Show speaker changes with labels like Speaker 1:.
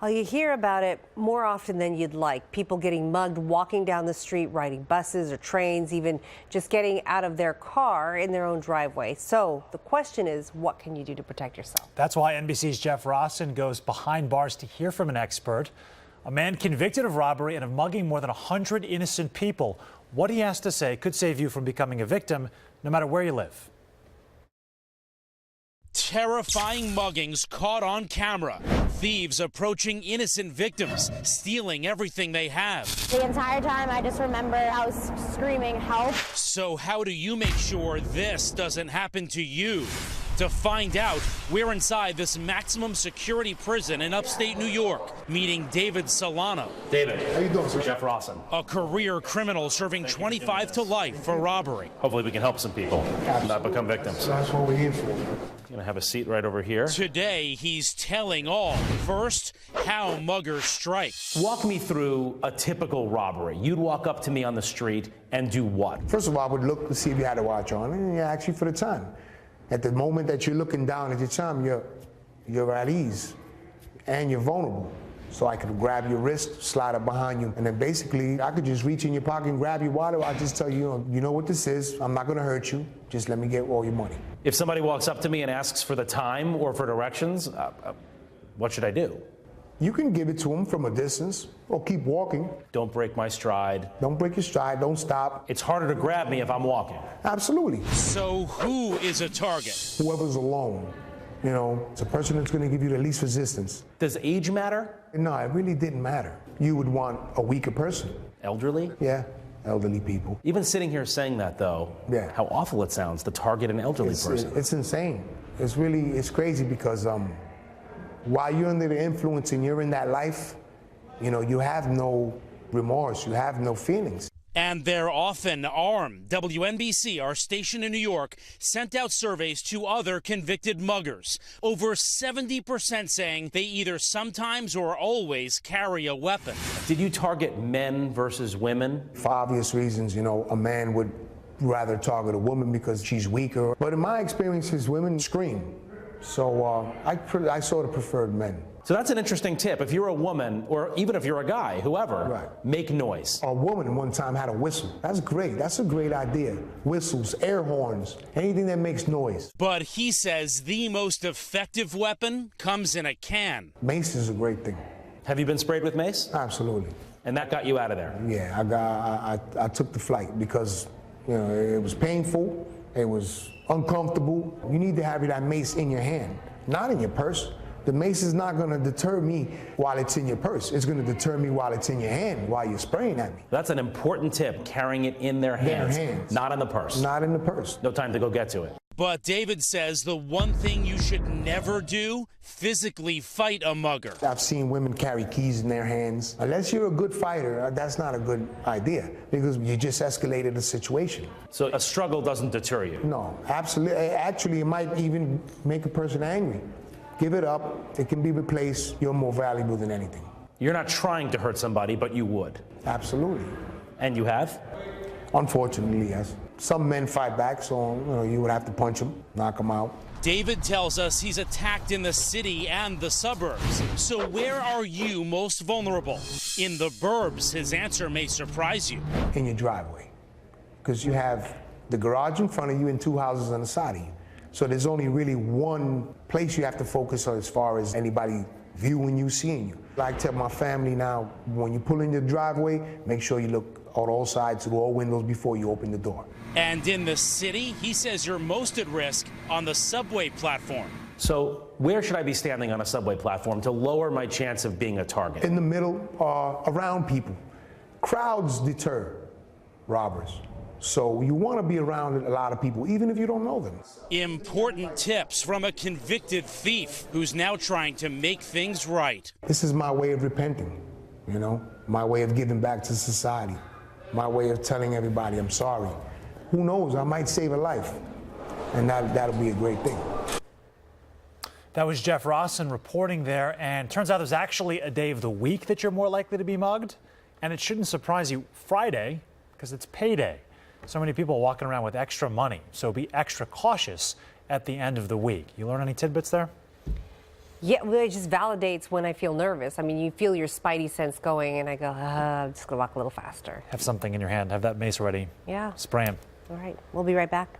Speaker 1: Well, you hear about it more often than you'd like. People getting mugged walking down the street, riding buses or trains, even just getting out of their car in their own driveway. So the question is, what can you do to protect yourself?
Speaker 2: That's why NBC's Jeff Rosson goes behind bars to hear from an expert. A man convicted of robbery and of mugging more than 100 innocent people. What he has to say could save you from becoming a victim, no matter where you live.
Speaker 3: Terrifying muggings caught on camera. Thieves approaching innocent victims, stealing everything they have.
Speaker 4: The entire time I just remember I was screaming help.
Speaker 3: So how do you make sure this doesn't happen to you? To find out, we're inside this maximum security prison in upstate New York, meeting David Solano.
Speaker 5: David,
Speaker 6: how you doing, sir?
Speaker 5: Jeff Rosson.
Speaker 3: A career criminal serving 25 to life for robbery.
Speaker 5: Hopefully we can help some people not become victims.
Speaker 6: That's what we're here for.
Speaker 5: You're gonna have a seat right over here.
Speaker 3: Today, he's telling all. First, how muggers strike.
Speaker 5: Walk me through a typical robbery. You'd walk up to me on the street and do what?
Speaker 6: First of all, I would look to see if you had a watch on, and ask you for the time. At the moment that you're looking down at your time, you're at ease and you're vulnerable. So I could grab your wrist, slide up behind you, and then basically I could just reach in your pocket and grab your wallet. I'll just tell you, you know what this is. I'm not going to hurt you. Just let me get all your money.
Speaker 5: If somebody walks up to me and asks for the time or for directions, what should I do?
Speaker 6: You can give it to them from a distance or keep walking.
Speaker 5: Don't break my stride.
Speaker 6: Don't break your stride. Don't stop.
Speaker 5: It's harder to grab me if I'm walking.
Speaker 6: Absolutely.
Speaker 3: So who is a target?
Speaker 6: Whoever's alone. You know, it's a person that's going to give you the least resistance.
Speaker 5: Does age matter?
Speaker 6: No, it really didn't matter. You would want a weaker person.
Speaker 5: Elderly?
Speaker 6: Yeah, elderly people.
Speaker 5: Even sitting here saying that, though,
Speaker 6: yeah,
Speaker 5: how awful it sounds to target an elderly person.
Speaker 6: It's insane. It's crazy because while you're under the influence and you're in that life, you know, you have no remorse, you have no feelings.
Speaker 3: And they're often armed. WNBC, our station in New York, sent out surveys to other convicted muggers. Over 70% saying they either sometimes or always carry a weapon.
Speaker 5: Did you target men versus women?
Speaker 6: For obvious reasons, you know, a man would rather target a woman because she's weaker. But in my experiences, women scream. So I sort of preferred men.
Speaker 5: So that's an interesting tip. If you're a woman, or even if you're a guy, whoever,
Speaker 6: right,
Speaker 5: make noise.
Speaker 6: A woman one time had a whistle. That's great. That's a great idea. Whistles, air horns, anything that makes noise.
Speaker 3: But he says the most effective weapon comes in a can.
Speaker 6: Mace is a great thing.
Speaker 5: Have you been sprayed with mace?
Speaker 6: Absolutely.
Speaker 5: And that got you out of there?
Speaker 6: Yeah, I took the flight because, you know, it was painful. It was uncomfortable. You need to have that mace in your hand, not in your purse. The mace is not going to deter me while it's in your purse. It's going to deter me while it's in your hand, while you're spraying at me.
Speaker 5: That's an important tip, carrying it in their hands, not in the purse.
Speaker 6: Not in the purse.
Speaker 5: No time to go get to it.
Speaker 3: But David says the one thing you should never do, physically fight a mugger.
Speaker 6: I've seen women carry keys in their hands. Unless you're a good fighter, that's not a good idea because you just escalated the situation.
Speaker 5: So a struggle doesn't deter you?
Speaker 6: No, absolutely. Actually, it might even make a person angry. Give it up. It can be replaced. You're more valuable than anything.
Speaker 5: You're not trying to hurt somebody, but you would.
Speaker 6: Absolutely.
Speaker 5: And you have?
Speaker 6: Unfortunately, yes. Some men fight back, so you would have to punch them, knock them out.
Speaker 3: David tells us he's attacked in the city and the suburbs. So where are you most vulnerable? In the burbs, his answer may surprise you.
Speaker 6: In your driveway, because you have the garage in front of you and two houses on the side of you. So there's only really one place you have to focus on as far as anybody viewing you, seeing you. I tell my family now, when you pull in your driveway, make sure you look on all sides through all windows before you open the door.
Speaker 3: And in the city, he says you're most at risk on the subway platform.
Speaker 5: So where should I be standing on a subway platform to lower my chance of being a target?
Speaker 6: In the middle, around people. Crowds deter robbers. So you want to be around a lot of people, even if you don't know them.
Speaker 3: Important tips from a convicted thief who's now trying to make things right.
Speaker 6: This is my way of repenting, you know, my way of giving back to society, my way of telling everybody I'm sorry. Who knows, I might save a life, and that'll be a great thing.
Speaker 2: That was Jeff Rosson reporting there, and turns out there's actually a day of the week that you're more likely to be mugged, and it shouldn't surprise you, Friday, because it's payday. So many people walking around with extra money, so be extra cautious at the end of the week. You learn any tidbits there?
Speaker 1: Yeah, well, it just validates when I feel nervous. I mean, you feel your spidey sense going, and I go, I'm just going to walk a little faster.
Speaker 2: Have something in your hand. Have that mace ready.
Speaker 1: Yeah.
Speaker 2: Spray him.
Speaker 1: All right. We'll be right back.